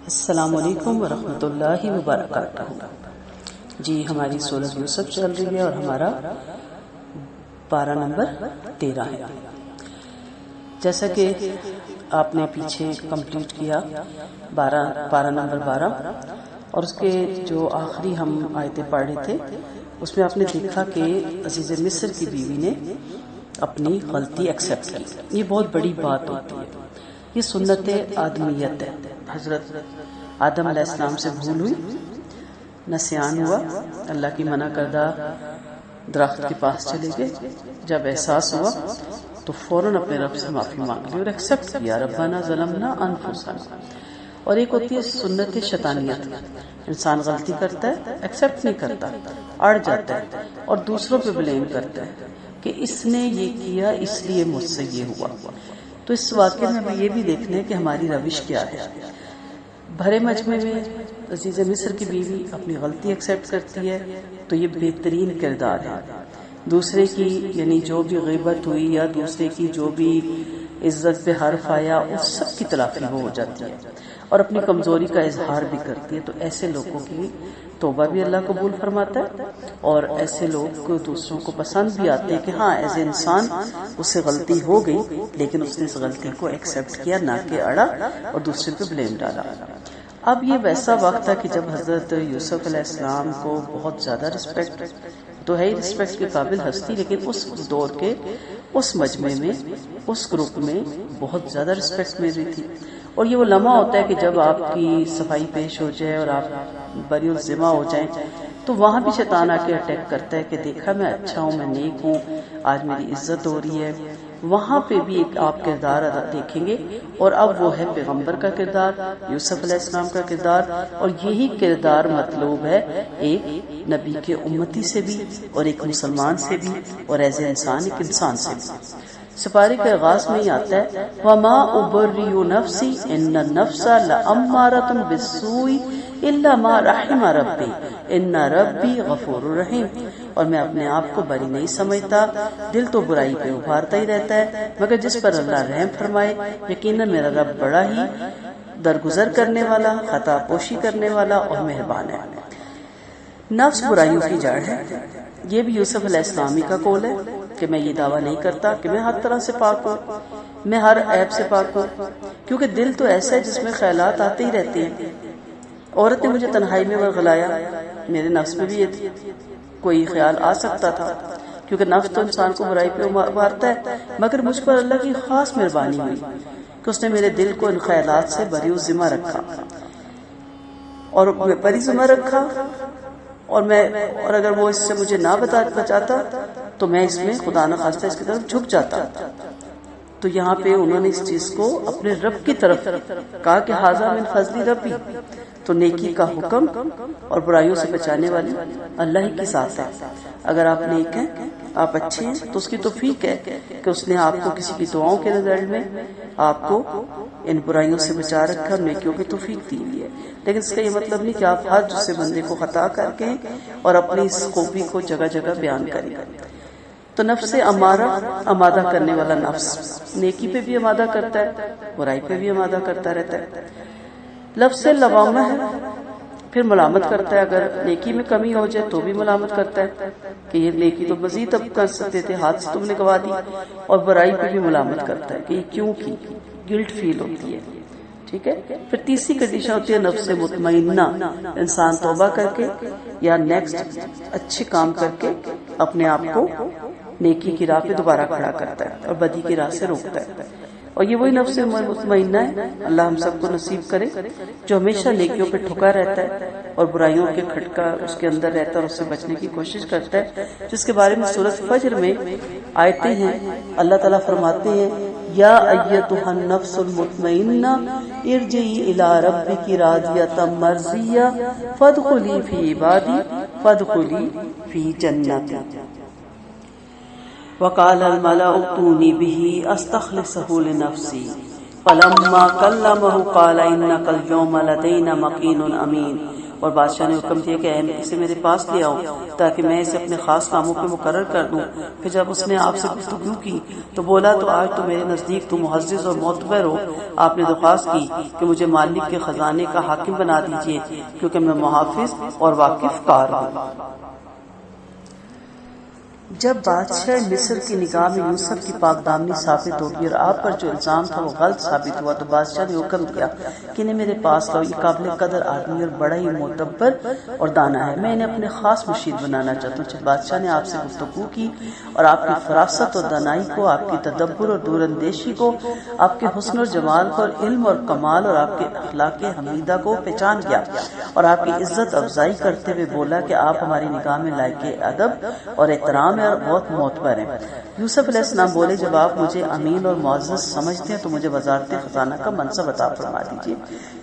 السلام علیکم ورحمۃ اللہ وبرکاتہ۔ جی ہماری سورۃ یوسف چل رہی ہے اور ہمارا پارہ نمبر 13 ہے۔ جیسا کہ آپ نے پیچھے کمپلیٹ کیا پارہ نمبر 12 اور اس کے جو آخری ہم آیتیں پڑھ رہے تھے اس میں آپ نے دیکھا کہ عزیز مصر کی بیوی نے اپنی غلطی ایکسیپٹ کی۔ یہ بہت بڑی بات ہوتی ہے، یہ سنت آدمیت ہے۔ حضرت آدم علیہ السلام سے بھول ہوئی، نسیان ہوا، اللہ کی منع کردہ درخت کے پاس چلے گئے، جب احساس ہوا تو فوراً اپنے رب سے معافی مانگ لی اور ایکسیپٹ کیا، ربنا ظلمنا انفسنا۔ اور ایک ہوتی ہے سنت شیطانیت، انسان غلطی کرتا ہے، ایکسیپٹ نہیں کرتا، اڑ جاتا ہے اور دوسروں پہ بلیم کرتا ہے کہ اس نے یہ کیا اس لیے مجھ سے یہ ہوا۔ تو اس واقعے میں ہمیں یہ بھی دیکھنا ہے کہ ہماری روش کیا ہے۔ بھرے مجمع میں عزیز مصر کی بیوی اپنی غلطی ایکسیپٹ کرتی ہے تو یہ بہترین کردار ہے۔ دوسرے کی یعنی جو بھی غیبت ہوئی یا دوسرے کی جو بھی عزت پہ حرف آیا اس سب کی تلافی ہو جاتی ہے اور اپنی کمزوری کا اظہار بھی کرتی ہے۔ تو ایسے لوگوں کی توبہ بھی اللہ قبول فرماتا ہے اور ایسے لوگ دوسروں کو پسند بھی آتے ہیں کہ ہاں ایز انسان اس سے غلطی ہو گئی لیکن اس نے اس غلطی کو ایکسیپٹ کیا، نہ کہ اڑا اور دوسرے پہ بلیم ڈالا۔ اب یہ ویسا وقت تھا کہ جب حضرت یوسف علیہ السلام کو بہت زیادہ رسپیکٹ تو ہے ہی، رسپیکٹ کے قابل ہستی، لیکن اس دور کے اس مجمع میں اس گروپ میں بہت زیادہ رسپیکٹ مل رہی تھی۔ اور یہ وہ لمحہ ہوتا ہے کہ جب آپ کی صفائی پیش ہو جائے اور آپ بری الذمہ ہو جائیں تو وہاں بھی شیطان آ کے اٹیک کرتا ہے کہ دیکھا میں اچھا ہوں، میں نیک ہوں، آج میری عزت ہو رہی ہے۔ وہاں پہ بھی ایک آپ کردار دیکھیں گے اور اب وہ ہے پیغمبر کا کردار، یوسف علیہ السلام کا کردار، اور یہی کردار مطلوب ہے ایک نبی کے امتی سے بھی اور ایک مسلمان سے بھی اور ایز انسان ایک انسان سے بھی۔ سپارے کے آغاز میں ہی آتا ہے وَمَا أُبَرِّئُ نَفْسِي إِنَّ النَّفْسَ لَأَمَّارَةٌ بِالسُّوءِ إِلَّا مَا رَحِمَ رَبِّي إِنَّ رَبِّي غَفُورٌ رَحِيمٌ۔ اور میں اپنے آپ کو بری نہیں سمجھتا، دل تو برائی پہ ابھارتا ہی رہتا ہے مگر جس پر اللہ رحم فرمائے، یقیناً میرا رب بڑا ہی درگزر کرنے والا، خطا پوشی کرنے والا اور مہربان ہے۔ نفس برائیوں کی جڑ ہے، یہ بھی یوسف علیہ السلامی کا قول ہے کہ میں یہ دعویٰ نہیں کرتا کہ میں ہر طرح سے پاک ہوں، میں ہر عیب سے پاک ہوں، کیونکہ دل تو ایسا ہے جس میں خیالات آتے ہی رہتے ہیں۔ عورت نے مجھے تنہائی میں ورغلایا، میرے نفس میں بھی یہ کوئی خیال آ سکتا تھا، کیونکہ نفس تو انسان کو برائی پہ ابھارتا ہے، مگر مجھ پر اللہ کی خاص مہربانی ہوئی کہ اس نے میرے دل کو ان خیالات سے بری الذمہ رکھا اور بری ذمہ رکھا، اور اگر وہ اس سے مجھے نہ بچاتا تو میں اس میں خدا نہ خواستہ اس کی طرف جھک جاتا۔ تو یہاں پہ انہوں نے اس چیز کو اپنے رب کی طرف کہا کہ ھذا من فضل ربی، تو نیکی کا حکم اور برائیوں سے بچانے والی اللہ ہی کی ذات ہے۔ اگر آپ نیک ہیں، آپ اچھے ہیں تو اس کی توفیق ہے کہ اس نے آپ کو کسی کی دعاؤں کے رزلٹ میں آپ کو ان برائیوں سے بچا رکھا اور نیکیوں کی توفیق دی ہوئی ہے۔ لیکن اس کا یہ مطلب نہیں کہ آپ ہر دوسرے بندے کو خطا کر کے اور اپنی اس خوبی کو جگہ جگہ بیان کریں۔ تو نفس امارہ آمادہ کرنے والا نفس نیکی پہ بھی آمادہ کرتا ہے، برائی پہ بھی آمادہ کرتا رہتا ہے۔ لفظ لوامہ ہے، پھر ملامت کرتا ہے، اگر نیکی میں کمی ہو جائے تو بھی ملامت کرتا ہے کہ یہ نیکی تو مزید اب کر سکتے تھے، ہاتھ سے تم نے گوا دی، اور برائی پہ بھی ملامت کرتا ہے کہ یہ کیوں کی، گلٹ فیل ہوتی ہے۔ ٹھیک ہے، پھر تیسری کنڈیشن ہوتی ہے نفس مطمئنہ، انسان توبہ کر کے یا نیکسٹ اچھے کام کر کے اپنے آپ کو نیکی کی راہ پہ دوبارہ کھڑا کرتا ہے اور بدی کی راہ سے روکتا ہے، اور یہ وہی نفس مطمئنہ ہے، اللہ ہم سب کو نصیب کرے، جو ہمیشہ نیکیوں پہ ٹھکا رہتا ہے اور برائیوں کے کھٹکا اس کے اندر رہتا ہے اور اس سے بچنے کی کوشش کرتا ہے، جس کے بارے میں سورۃ فجر میں آیتیں ہیں۔ اللہ تعالیٰ فرماتے ہیں یا ایتھا النفس المطمئنہ ارجعی الی ربک راضیۃ مرضیہ فادخلی فی عبادی فادخلی فی جنتی۔ وقال الملأ ائتوني به استخلصه لنفسي فلما كلمه قال انك اليوم لدينا مكين امين اور بادشاہ نے حکم دیا کہ اسے میرے پاس لے آؤ تاکہ میں اسے اپنے خاص کاموں پہ مقرر کر دوں۔ پھر جب اس نے آپ سے گفتگو کی تو بولا تو آج تو میرے نزدیک تو معزز اور معتبر ہو۔ آپ نے درخواست کی کہ مجھے مالک کے خزانے کا حاکم بنا دیجیے کیونکہ میں محافظ اور واقف کار ہوں۔ جب بادشاہ مصر کی نگاہ میں یوسف کی پاک دامنی ثابت ہوگی اور آپ پر جو الزام تھا وہ غلط ثابت ہوا تو بادشاہ نے حکم دیا کہ انہیں میرے پاس لاؤ، یہ قابل قدر آدمی اور بڑا ہی معتبر اور دانا ہے، میں انہیں اپنے خاص مشیر بنانا چاہتا ہوں۔ جب بادشاہ نے آپ سے گفتگو کی اور آپ کی فراست اور دانائی کو، آپ کی تدبر اور دور اندیشی کو، آپ کے حسن اور جمال کو اور علم اور کمال اور آپ کے اخلاق حمیدہ کو پہچان گیا اور آپ کی عزت افزائی کرتے ہوئے بولا کہ آپ ہماری نگاہ میں لائق ادب اور احترام اور بہت معتبر ہیں۔ یوسف علیہ السلام بولے جب آپ مجھے امین اور معزز سمجھتے ہیں تو مجھے وزارت خزانہ کا منصب عطا فرما دیجیے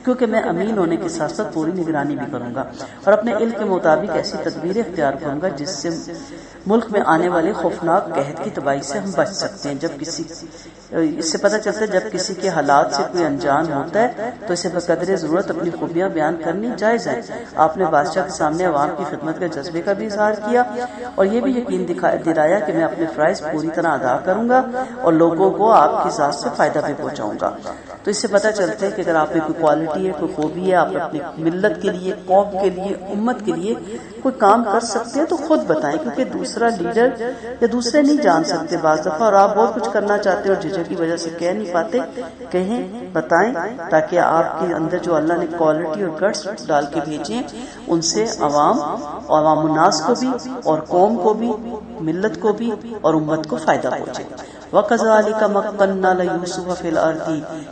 کیونکہ میں امین ہونے کے ساتھ ساتھ پوری نگرانی بھی کروں گا اور اپنے علم کے مطابق ایسی تدبیریں اختیار کروں گا جس سے ملک میں آنے والے خوفناک قحط کی تباہی سے ہم بچ سکتے ہیں۔ اس سے پتہ چلتا ہے جب کسی کے حالات سے کوئی انجان ہوتا ہے تو اسے بقدر ضرورت اپنی خوبیاں بیان کرنی جائز ہے۔ آپ نے بادشاہ کے سامنے عوام کی خدمت کے جذبے کا بھی اظہار کیا اور یہ بھی یقین دلایا کہ میں اپنے فرائض پوری طرح ادا کروں گا اور لوگوں کو آپ کی ذات سے فائدہ بھی پہنچاؤں گا۔ تو اس سے پتہ چلتا ہے کہ اگر آپ میں کوئی کوالٹی ہے، کوئی خوبی ہے، آپ اپنی ملت کے لیے، قوم کے لیے، امت کے لیے کوئی کام کر سکتے ہیں تو خود بتائیں کیونکہ دوسرا لیڈر یا دوسرے نہیں جان سکتے بعض دفعہ، اور آپ بہت کچھ کرنا چاہتے ہیں اور جھجک کی وجہ سے کہہ نہیں پاتے، کہیں بتائیں تاکہ آپ کے اندر جو اللہ نے کوالٹی اور گٹس ڈال کے بھیجے ہیں ان سے عوام الناس کو بھی اور قوم کو بھی، ملت کو بھی اور امت کو فائدہ پہنچے۔ وَكَذَلِكَ مَكَّنَّا لِيُوسُفَ فِي الْأَرْضِ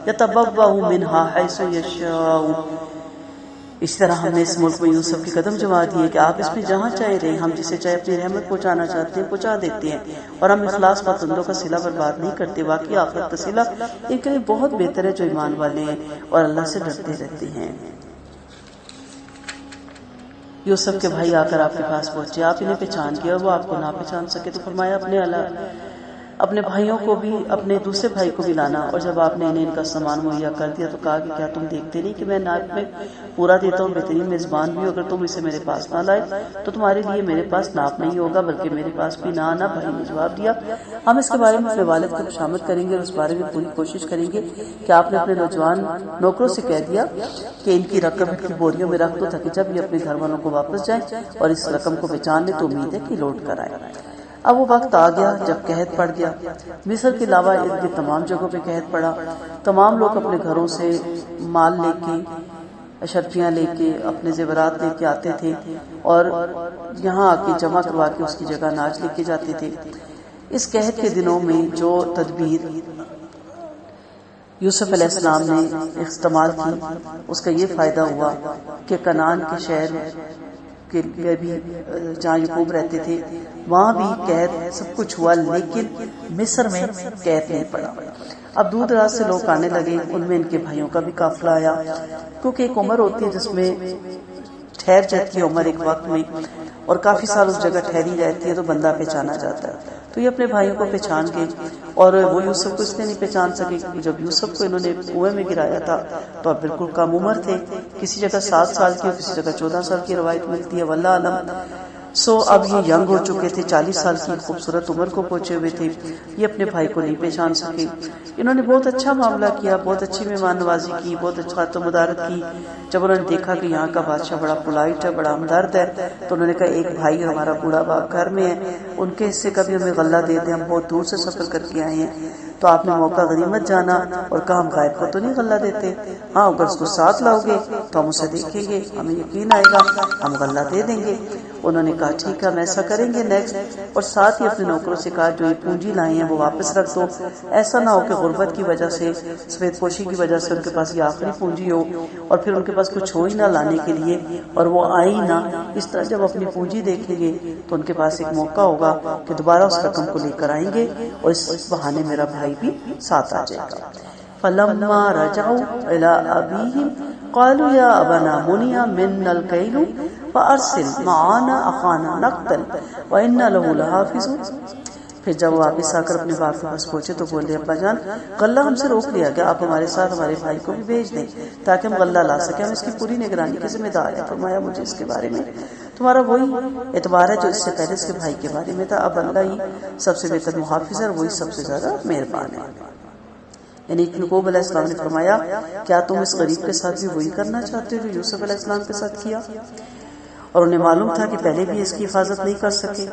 يَتَبَوَّأُ مِنْهَا حَيْثُ يَشَاءُ۔ اس طرح ہم نے اس ملک میں یوسف کے قدم جما دیے کہ آپ اس میں جہاں چاہے رہیں، ہم جسے چاہے اپنی رحمت پہنچانا چاہتے ہیں پہنچا دیتے ہیں اور ہم اخلاص پسندوں کا صلہ برباد نہیں کرتے۔ واقعی آخرت کا صلہ ان کے لیے بہت بہتر ہے جو ایمان والے ہیں اور اللہ سے ڈرتے رہتے ہیں۔ یوسف کے بھائی آ کر آپ کے پاس پہنچے، آپ انہیں پہچان گیا اور وہ آپ کو نہ پہچان سکے تو فرمایا اپنے بھائیوں کو بھی، اپنے دوسرے بھائی کو بھی لانا، اور جب آپ نے انہیں ان کا سامان مہیا کر دیا تو کہا کہ کیا تم دیکھتے نہیں کہ میں نائب میں پورا دیتا ہوں، بہترین میزبان بھی، اگر تم اسے میرے پاس نہ لائے تو تمہارے لیے میرے پاس ناپ نہیں ہوگا بلکہ میرے پاس بھی نہ آنا۔ بھائی نے جواب دیا ہم اس کے بارے میں اپنے والد کو خوشامد کریں گے اور اس بارے میں پوری کوشش کریں گے کہ آپ نے اپنے نوجوان نوکروں سے کہہ دیا کہ ان کی رقم کی بوریوں میں رکھ دو تاکہ جب یہ اپنے گھر والوں کو واپس جائیں اور اس رقم کو پہچان لیں تو امید ہے کہ لوٹ کر آئے۔ اب وہ وقت آ گیا جب قحط پڑ گیا، مصر کے علاوہ ان کے تمام جگہوں پہ قحط پڑا، تمام لوگ اپنے گھروں سے مال لے کے، اشرفیاں لے کے، اپنے زیورات لے کے آتے تھے اور یہاں آ کے جمع کروا کے اس کی جگہ اناج لے کے جاتے تھے۔ اس قحط کے دنوں میں جو تدبیر یوسف علیہ السلام نے استعمال کی اس کا یہ فائدہ ہوا کہ کنعان کے شہر کے لیے بھی جہاں یعقوب رہتے تھے وہاں بھی قحط سب کچھ ہوا لیکن مصر میں قحط نہیں پڑا۔ اب دور دراز سے لوگ آنے لگے، ان میں ان کے بھائیوں کا بھی قافلہ آیا کیونکہ ایک عمر ہوتی ہے جس میں ٹھہر جاتی ہے عمر ایک وقت میں اور کافی سال اس جگہ ٹھہری رہتی ہے تو بندہ پہچانا جاتا ہے۔ تو یہ اپنے بھائیوں کو پہچان گئے اور وہ یوسف کو اس نے نہیں پہچان سکے کیونکہ جب یوسف کو انہوں نے کنویں میں گرایا تھا تو اب بالکل کم عمر تھے، کسی جگہ 7 سال کی اور کسی جگہ 14 سال کی روایت ملتی ہے، واللہ علم۔ اب یہ ینگ ہو چکے تھے، 40 سال کی خوبصورت عمر کو پہنچے ہوئے تھے، یہ اپنے بھائی کو نہیں پہچان سکے۔ انہوں نے بہت اچھا معاملہ کیا، بہت اچھی مہمان نوازی کی، بہت اچھا خدمت مدارت کی۔ جب انہوں نے دیکھا کہ یہاں کا بادشاہ بڑا پولائٹ ہے، بڑا ہمدرد ہے تو انہوں نے کہا ایک بھائی ہمارا بوڑھا باپ گھر میں ہے، ان کے حصے کا بھی ہمیں غلہ دے دیں، ہم بہت دور سے سفر کر کے آئے ہیں۔ تو آپ نے موقع غنیمت جانا اور کہا ہم غائب کو تو نہیں غلہ دیتے، ہاں اگر اس کو ساتھ لاؤ گے تو ہم اسے دیکھیں گے، ہمیں یقین آئے گا، ہم غلہ دے دیں گے۔ انہوں نے کہا ٹھیک ہے ہم ایسا کریں گے نیکسٹ، اور ساتھ ہی اپنے نوکروں سے کہا جو یہ پونجی لائے ہیں وہ واپس رکھ دو، ایسا نہ ہو کہ غربت کی وجہ سے، سفید پوشی کی وجہ سے ان کے پاس یہ آخری پونجی ہو اور پھر ان کے پاس کچھ ہو ہی نہ لانے کے لیے اور وہ آئی نہ۔ اس طرح جب اپنی پونجی دیکھیں گے تو ان کے پاس ایک موقع ہوگا کہ دوبارہ اس رقم کو لے کر آئیں گے اور اس بہانے میرا بھائی بھی ساتھ آ جائے گا۔ فلما رجعوا الى ابيهم قالوا يا ابانا منع منا الكيل فارسل معنا اخانا نقتل وانا له لحافظون۔ پھر جب وہ واپس آ کر اپنے باپ کے پاس پہنچے تو بولے ابا جان غلہ ہم سے روک لیا گیا، آپ ہمارے ساتھ ہمارے بھائی کو بھی بھیج دیں تاکہ ہم غلہ لا سکیں، ہم اس کی پوری نگرانی کے ذمہ دار ہیں۔ فرمایا مجھے اس کے بارے میں تمہارا وہی اعتبار ہے جو اس سے پہلے اس کے بھائی کے بارے میں تھا، اب اللہ ہی سب سے بہتر محافظ ہے اور وہی سب سے زیادہ مہربان ہے۔ یعنی یعقوب علیہ السلام نے فرمایا کیا تم اس غریب کے ساتھ بھی وہی کرنا چاہتے ہو جو یوسف علیہ السلام کے ساتھ کیا؟ اور انہیں معلوم تھا کہ پہلے بھی اس کی حفاظت نہیں کر سکے،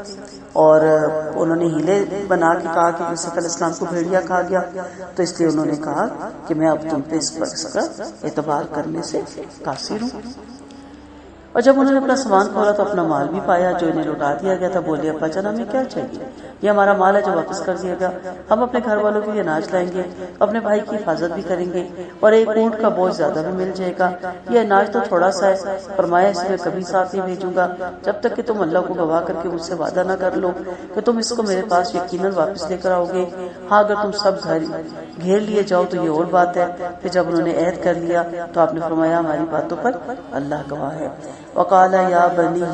اور انہوں نے ہیلے بنا کے کہا کہ یوسف علیہ السلام کو بھیڑیا کھا گیا، تو اس لیے انہوں نے کہا کہ میں اب تم پہ اس کا اعتبار کرنے سے قاصر ہوں۔ اور جب انہوں نے اپنا سامان کھولا تو اپنا مال بھی پایا جو انہیں لوٹا دیا گیا تھا۔ بولے ابا جان ہمیں کیا چاہیے، یہ ہمارا مال ہے جو واپس کر دیا گیا، ہم اپنے گھر والوں کے لیے اناج لائیں گے، اپنے بھائی کی حفاظت بھی کریں گے، اور ایک اونٹ کا بوجھ زیادہ بھی مل جائے گا، یہ اناج تو تھوڑا سا ہے، فرمایا اسے میں کبھی ساتھ نہیں بھیجوں گا جب تک کہ تم اللہ کو گواہ کر کے مجھ سے وعدہ نہ کر لو کہ تم اس کو میرے پاس یقیناً واپس لے کر آؤ گے، ہاں اگر تم سب گھیر لیے جاؤ تو یہ اور بات ہے۔ پھر جب انہوں نے عہد کر لیا تو آپ نے فرمایا ہماری باتوں پر اللہ گواہ ہے۔ وقال یا بنی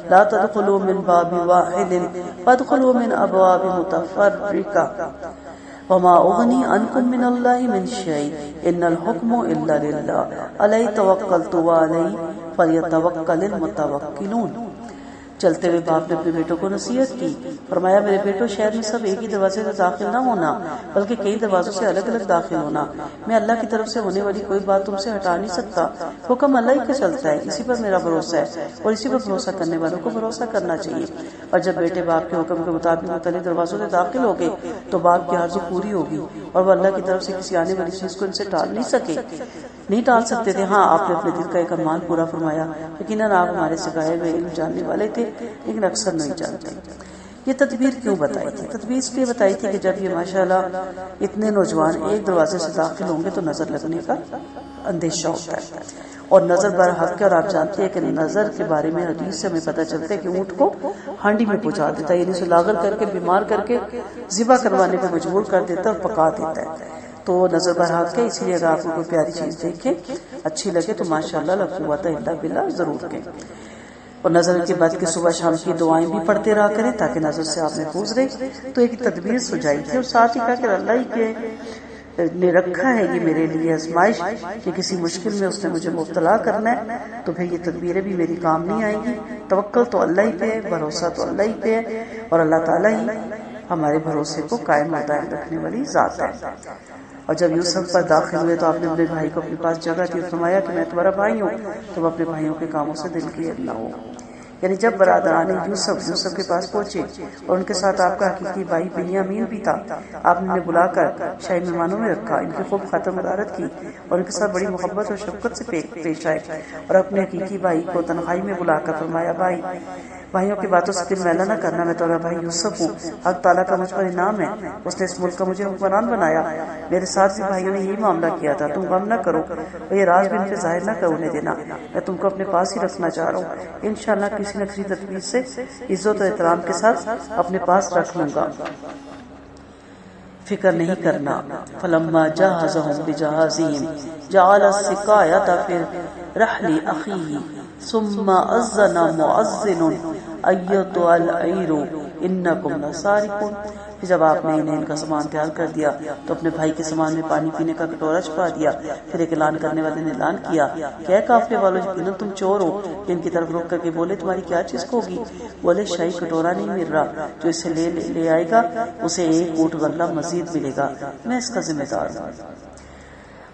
لا تدخلوا من باب واحد فادخلوا من ابواب متفرقة وما اغنی عنکم من اللہ من شیء ان الحکم الا للہ علیہ توکلت وعلیہ فلیتوکل المتوکلون۔ چلتے ہوئے باپ نے اپنے بیٹوں کو نصیحت کی، فرمایا میرے بیٹوں شہر میں سب ایک ہی دروازے سے داخل نہ ہونا بلکہ کئی دروازوں سے الگ الگ داخل ہونا، میں اللہ کی طرف سے ہونے والی کوئی بات تم سے ہٹا نہیں سکتا، حکم اللہ ہی کا چلتا ہے، اسی پر میرا بھروسہ ہے اور اسی پر بھروسہ کرنے والوں کو بھروسہ کرنا چاہیے۔ اور جب بیٹے باپ کے حکم کے مطابق مختلف دروازوں سے داخل ہو گئے تو باپ کی آرزو پوری ہوگی اور وہ اللہ کی طرف سے کسی آنے والی چیز کو ان سے نہیں ٹال سکتے تھے۔ ہاں آپ نے اپنے دل کا ایک ارمان پورا فرمایا، یقیناً آپ ہمارے سے غائب علم جاننے والے تھے لیکن اکثر نہیں جانتے۔ یہ تدبیر کیوں بتائی تھی؟ تدبیر اس لیے بتائی تھی کہ جب یہ ماشاءاللہ اتنے نوجوان ایک دروازے سے داخل ہوں گے تو نظر لگنے کا اندیشہ ہوتا ہے، اور نظر برحق ہے، اور آپ جانتے ہیں کہ نظر کے بارے میں حدیث سے ہمیں پتہ چلتا ہے کہ اونٹ کو ہانڈی میں پہنچا دیتا ہے، یعنی اسے لاغر کر کے بیمار کر کے ذبح کروانے پہ مجبور کر دیتا ہے اور پکا دیتا ہے۔ تو نظر برحق ہے، اسی لیے اگر آپ کو کوئی پیاری چیز دیکھیں اچھی لگے تو ماشاءاللہ لا قوت الا باللہ ضرور کہیں، اور نظر کے بعد کے صبح شام کی دعائیں بھی پڑھتے رہا کریں تاکہ نظر سے آپ محفوظ رہے۔ تو ایک تدبیر سجائی تھی، اور ساتھ ہی کہا کہ اللہ ہی کے نے رکھا ہے یہ میرے لیے آزمائش کہ کسی مشکل میں اس نے مجھے مبتلا کرنا ہے، تو پھر یہ تدبیریں بھی میری کام نہیں آئیں گی۔ توکل تو اللہ ہی پہ ہے، بھروسہ تو اللہ ہی پہ ہے، اور اللہ تعالیٰ ہی ہمارے بھروسے کو قائم و دائم رکھنے والی ذات ہے۔ اور جب یوسف پر داخل ہوئے تو آپ نے اپنے بھائی کو اپنے پاس جگہ دی اور فرمایا کہ میں تمہارا بھائی ہوں، تم اپنے بھائیوں کے کاموں سے دل کی نہ ہو۔ یعنی جب برادران یوسف کے پاس پہنچے اور ان کے ساتھ آپ کا حقیقی بھائی بنیامین بھی تھا، آپ نے انہیں بلا کر شاہی مہمانوں میں رکھا، ان کی خوب خاطر مدارت کی اور ان کے ساتھ بڑی محبت اور شفقت سے پیش آئے، اور اپنے حقیقی بھائی کو تنہائی میں بلا کر فرمایا بھائیوں کی باتوں سے دل میلا نہ کرنا، میں تمہارا بھائی یوسف ہوں، حق تعالیٰ کا مجھ پر انعام ہے، اس نے اس ملک کا مجھے حکمران بنایا، میرے ساتھ بھی بھائیوں نے یہی معاملہ کیا تھا، تم غم نہ کرو اور یہ راز بھی ان کے ظاہر نہ کرنے دینا، میں تم کو اپنے پاس ہی رکھنا چاہ رہا ہوں، انشاءاللہ کسی نہ کسی تدبیر سے عزت و احترام کے ساتھ اپنے پاس رکھ لوں گا، فکر نہیں کرنا۔ فلما جہزهم بجہازهم جعل السقایۃ فی رحل اخیہ ثم اذن معذن ایتها العیر انکم لسارقون۔ جب آپ نے انہیں ان کا سامان تیار کر دیا تو اپنے بھائی کے سامان میں پانی پینے کا کٹورا چھپا دیا، پھر ایک اعلان کرنے والے نے اعلان کیا کہ اے قافلے والو یقیناً تم چور ہو۔ ان کی طرف رک کر کے بولے تمہاری کیا چیز ہوگی؟ بولے شاہی کٹورا نہیں مل رہا، جو اسے لے آئے گا اسے ایک اونٹ غلہ مزید ملے گا، میں اس کا ذمہ دار ہوں۔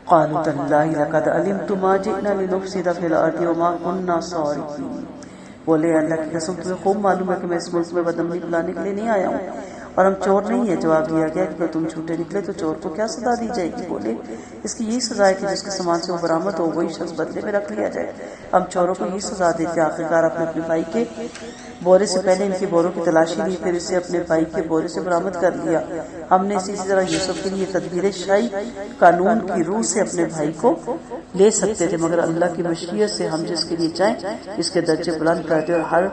قالوا تاللہ لقد علمت ما جئنا لنفسد فی الارض وما كنا سارقین۔ بولے اللہ کی قسم تمہیں خوب معلوم ہے کہ میں اس ملک میں بدامنی پلانے کے لیے نہیں آیا ہوں اور ہم چور نہیں ہیں۔ جواب دیا گیا کہ تم جھوٹے نکلے تو چور کو کیا سزا دی جائے گی؟ بولے اس کی یہی سزا ہے کہ جس کے سامان سے وہ برآمد ہو وہی شخص بدلے میں رکھ لیا جائے۔ ہم چوروں کو یہی سزا دیتے۔ آخرکار اپنے بھائی کے بورے سے پہلے ان کے بوروں کی تلاشی لی، پھر اسے اپنے بھائی کے بورے سے برآمد کر لیا۔ ہم نے اسی طرح یوسف کے لیے تدبیر شاہی قانون کی روح سے اپنے بھائی کو لے سکتے تھے، مگر اللہ کی مشیت سے ہم جس کے لیے چاہیں اس کے درجے بلند کر دے اور ہر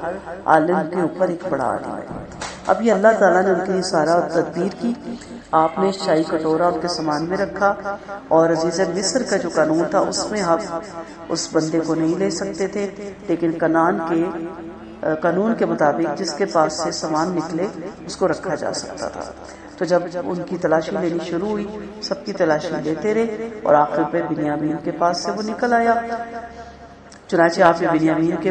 عالم کے اوپر ایک بڑا عالم ہے۔ اب یہ اللہ تعالیٰ نے ان کے لیے سارا تدبیر کی۔ آپ نے شاہی کٹورا ان کے سامان میں رکھا، اور عزیز مصر کا جو قانون تھا اس میں حق اس بندے کو نہیں لے سکتے تھے، لیکن کنعان کے قانون کے مطابق جس کے پاس سے سامان نکلے اس کو رکھا جا سکتا تھا۔ تو جب ان کی تلاشی لینی شروع ہوئی، سب کی تلاشی لیتے رہے اور آخر پہ بنیامین کے پاس سے وہ نکل آیا۔ چنانچہ آپ نے بنیامین کے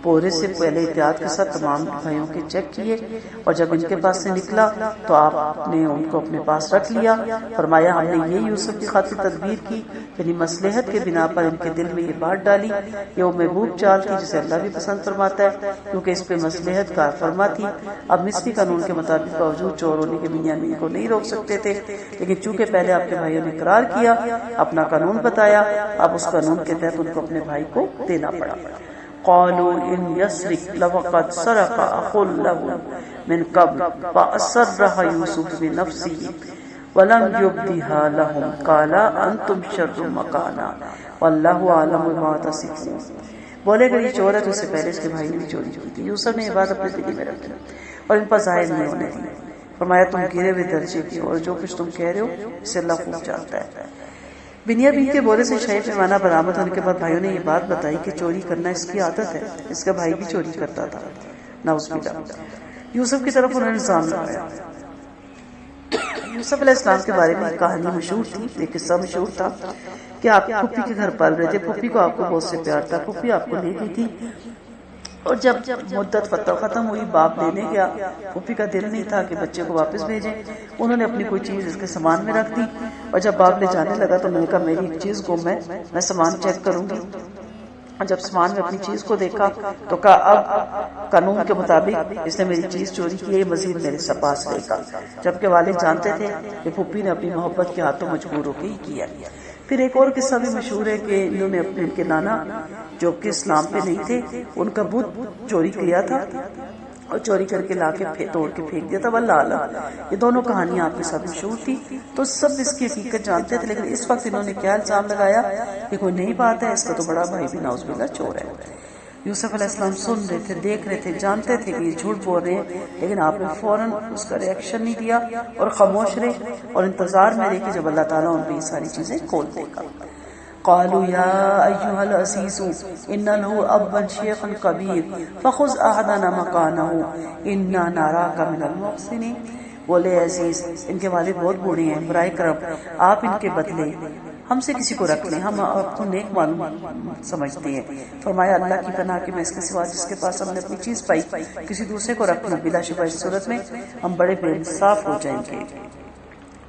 پورے سے پہلے احتیاط کے ساتھ تمام بھائیوں کے چیک کیے، اور جب ان کے پاس سے نکلا تو آپ نے ان کو اپنے پاس رکھ لیا۔ فرمایا ہم نے یہ یوسف کی خاطر تدبیر کی، یعنی مصلحت کے بنا پر ان کے دل میں یہ بات ڈالی۔ یہ وہ محبوب چال تھی جسے اللہ بھی پسند فرماتا ہے، کیونکہ اس پہ مصلحت کار فرما تھی۔ اب مصری قانون کے مطابق باوجود چور ہونے کے بنیامین کو نہیں روک سکتے تھے، لیکن چونکہ پہلے آپ کے بھائیوں نے اقرار کیا، اپنا قانون بتایا، اب اس قانون کے تحت ان کو اپنے بھائی کو دینا پڑا۔ قالوا ان يسرق لفقد سرق اخ له من قبل فأسرها يوسف بنفسه ولم يبدها لهم قال انتم شر مكانا والله اعلم بما تصفون۔ بولے گا یہ چور ہے، تو اس سے پہلے اس کے بھائی نے بھی چوری کی تھی۔ یوسف نے یہ بات اپنے دل میں رکھی اور ان پر ظاہر نہیں ہونے دی۔ فرمایا تم گرے ہوئے درجے کی اور جو کچھ تم کہہ رہے ہو اسے اللہ خوب جانتا ہے۔ بنیامین کے بولے سے شاہی پیمانہ برآمد ہونے کے بعد بھائیوں نے یہ بات بتائی کہ چوری کرنا اس کی عادت ہے، اس کا بھائی بھی چوری کرتا تھا، نعوذ باللہ۔ یوسف کی طرف انہوں نے الزام لگایا۔ یوسف علیہ السلام کے بارے میں ایک کہانی مشہور تھی، ایک قصہ مشہور تھا کہ آپ پھپھی کے گھر پال رہے تھے، پھپھی کو آپ کو بہت سے پیار تھا، پھپھی آپ کو لے گئی تھی، اور جب مدت ختم ہوئی باپ لینے گیا، پھپھی کا دل نہیں تھا کہ بچے کو واپس بھیجیں، انہوں نے اپنی کوئی چیز اس کے سامان میں رکھ دی، اور جب باپ لے جانے لگا تو میں نے کہا میری ایک چیز گم ہے، میں سامان چیک کروں گی۔ اور جب سامان میں اپنی چیز کو دیکھا تو کہا اب قانون کے مطابق اس نے میری چیز چوری کی ہے، مزید میرے پاس لے گا، جبکہ والد جانتے تھے کہ پھپھی نے اپنی محبت کے ہاتھوں مجبور ہو کے ہی کیا۔ پھر ایک اور قصہ بھی مشہور ہے کہ انہوں نے اپنے ان کے نانا جو کہ اسلام پہ نہیں تھے، ان کا بت چوری کیا تھا اور چوری کر کے لا کے توڑ کے پھینک دیا تھا، واللہ اعلم۔ یہ دونوں کہانیاں آپ کے ساتھ مشہور تھی، تو سب اس کی حقیقت جانتے تھے، لیکن اس وقت انہوں نے کیا الزام لگایا کہ کوئی نئی بات ہے، اس کا تو بڑا بھائی بھی نعوذ باللہ چور ہے۔ یوسف علیہ السلام سن رہے تھے، دیکھ رہے تھے، جانتے تھے کہ یہ جھوٹ بول رہے ہیں، لیکن آپ نے فوراً اس کا ری ایکشن نہیں دیا اور خاموش رہے اور انتظار میں رہے کہ جب اللہ تعالیٰ ان پہ یہ ساری چیزیں کھول دے گا۔ قالوا یا ایھا العزیز ان له ابا شیخا کبیر فخذ احدنا مکانہ انا نراک من المحسنین۔ بولے عزیز ان کے والد بہت بوڑھے ہیں، برائے کرم آپ ان کے بدلے ہم سے کسی کو رکھ لیں، ہم آپ کو نیک معلوم سمجھتے ہیں۔ فرمایا اللہ کی پناہ کہ میں اس کے سوا جس کے پاس ہم نے اپنی چیز پائی کسی دوسرے کو رکھ لوں، بلا شبہ اس صورت میں ہم بڑے بے انصاف ہو جائیں گے۔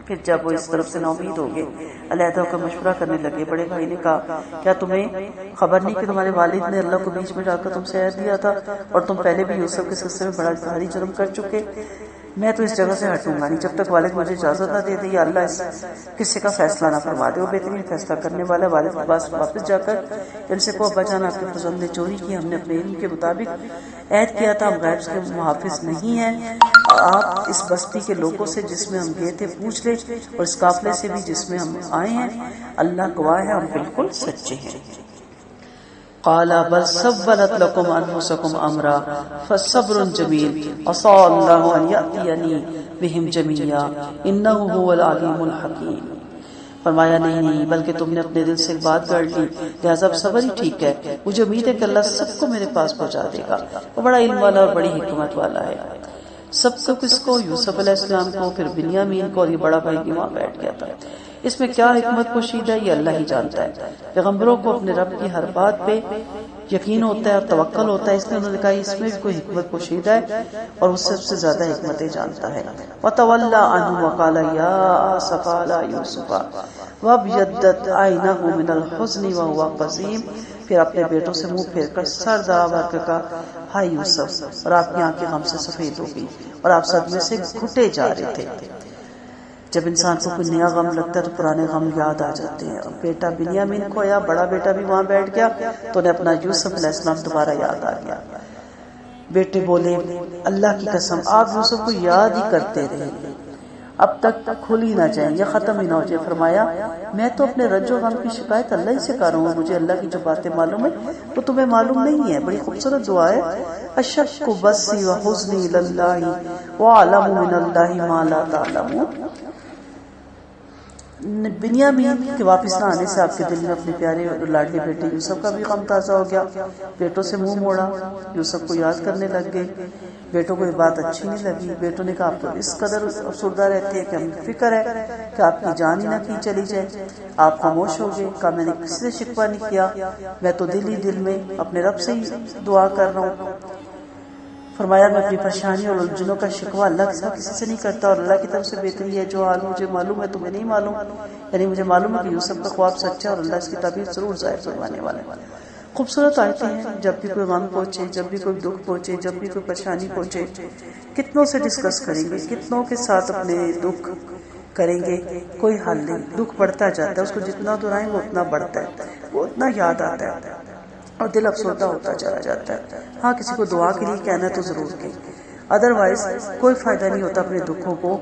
پھر جب وہ اس طرف سے ناامید ہو گئے، علیحدہ ہو کر مشورہ کرنے لگے۔ بڑے بھائی نے کہا کیا تمہیں خبر نہیں کہ تمہارے والد نے اللہ کو بیچ میں ڈال کر تم سے عہد دیا تھا، اور تم پہلے بھی یوسف کے سلسلے میں بڑا بھاری جرم کر چکے؟ میں تو اس جگہ سے ہٹوں گا نہیں جب تک والد مجھے اجازت نہ دے دے، یا اللہ اس قصے کا فیصلہ نہ فرما دے۔ وہ بہترین فیصلہ کرنے والا والد کے پاس واپس جا کر ان سے کو ابا جان آپ کے فرزند نے چوری کی، ہم نے اپنے علم کے مطابق عہد کیا تھا، ہم غیب کے محافظ نہیں ہیں، آپ اس بستی کے لوگوں سے جس میں ہم گئے تھے پوچھ لیں، اور اس قافلے سے بھی جس میں ہم آئے ہیں، اللہ گواہ ہے ہم بالکل سچے ہیں۔ قال بل سولت لكم انفسكم امرا فصبر جميل عسى الله ان ياتيني بهم جميعا انه هو العليم الحكيم۔ فرمایا نہیں بلکہ تم نے اپنے دل سے ایک بات گڑھ لی، لہٰذا اب صبر ہی ٹھیک ہے، مجھے امید ہے کہ اللہ سب کو میرے پاس پہنچا دے گا، وہ بڑا علم والا اور بڑی حکمت والا ہے۔ سب کو کس کو؟ یوسف علیہ السلام کو، پھر بنیامین کو، اور یہ بڑا بھائی بھی وہاں بیٹھ گیا تھا۔ اس میں کیا حکمت پوشیدہ ہے یہ اللہ ہی جانتا ہے۔ پیغمبروں کو اپنے رب کی ہر بات پہ یقین ہوتا ہے اور توکل ہوتا ہے، اس لیے انہوں نے کہا اس میں بھی کوئی حکمت پوشیدہ ہے اور وہ سب سے زیادہ حکمتیں جانتا ہے۔ وَتَوَلَّى عَنْهُ وَقَالَ يَا آسَفَ عَلَى يُوسُفَ وَابْيَضَّتْ عَيْنَاهُ مِنَ الْحُزْنِ وَهُوَ كَظِيمٌ۔ پھر اپنے بیٹوں سے منہ پھیر کر سر دبا کر کہا ہائے یوسف، اور آپ کی آنکھیں غم سے سفید ہو گئی اور آپ صدمے سے گھٹے جا رہے تھے۔ جب انسان کو کوئی نیا غم لگتا ہے تو پرانے غم یاد آ جاتے ہیں، اور بیٹا بنیامین کھویا، بڑا بیٹا بھی وہاں بیٹھ گیا تو انہیں اپنا یوسف علیہ السلام دوبارہ یاد آ گیا۔ بیٹے بولے اللہ کی قسم آپ یوسف کو یاد ہی کرتے رہے، اب تک کھل ہی نہ جائیں یا ختم ہی نہ ہو جائے۔ فرمایا میں تو اپنے رنج و غم کی شکایت اللہ ہی سے کر رہا ہوں، مجھے اللہ کی جو باتیں معلوم ہے وہ تمہیں معلوم نہیں ہے۔ بڑی خوبصورت دعا ہے، اشک بسی وحزنی اللہ وعلم من اللہ ما لا تعلمون۔ بنیامین کے واپس نہ آنے سے آپ کے دل میں اپنے پیارے اور لاڈلے بیٹے یوسف کا بھی غم تازہ ہو گیا. بیٹوں سے منہ موڑا، یوسف کو یاد کرنے لگ گئے. بیٹوں کو یہ بات اچھی نہیں لگی. بیٹوں نے کہا آپ تو اس قدر افسردہ رہتے ہیں کہ ہمیں فکر ہے کہ آپ کی جان ہی نہ کی چلی جائے. آپ خاموش ہو گئے. کہا میں نے کسی سے شکوہ نہیں کیا، میں تو دل ہی دل میں اپنے رب سے ہی دعا کر رہا ہوں. فرمایا میں اپنی پریشانی اور الجھنوں کا شکوہ اللہ کے ساتھ کسی سے نہیں کرتا، اور اللہ کی طرف سے بہتری ہے. جو حال مجھے معلوم ہے تمہیں نہیں معلوم، یعنی مجھے معلوم ہے کہ یوسف کا خواب سچا اور اللہ اس کی تعبیر ضرور ظاہر فرمانے والا ہے. خوبصورت آیتیں ہیں. جب بھی کوئی غم پہنچے، جب بھی کوئی دکھ پہنچے، جب بھی کوئی پریشانی پہنچے، کتنوں سے ڈسکس کریں گے، کتنوں کے ساتھ اپنے دکھ کریں گے، کوئی حل نہیں. دکھ بڑھتا جاتا ہے، اس کو جتنا دہرائیں وہ اتنا بڑھتا ہے، وہ اتنا یاد آتا ہے اور دل افسردہ ہوتا چلا جاتا ہے. ہاں کسی کو دعا کے لیے کہنا تو ضرور کہ ادروائز کوئی فائدہ نہیں ہوتا اپنے دکھوں کو.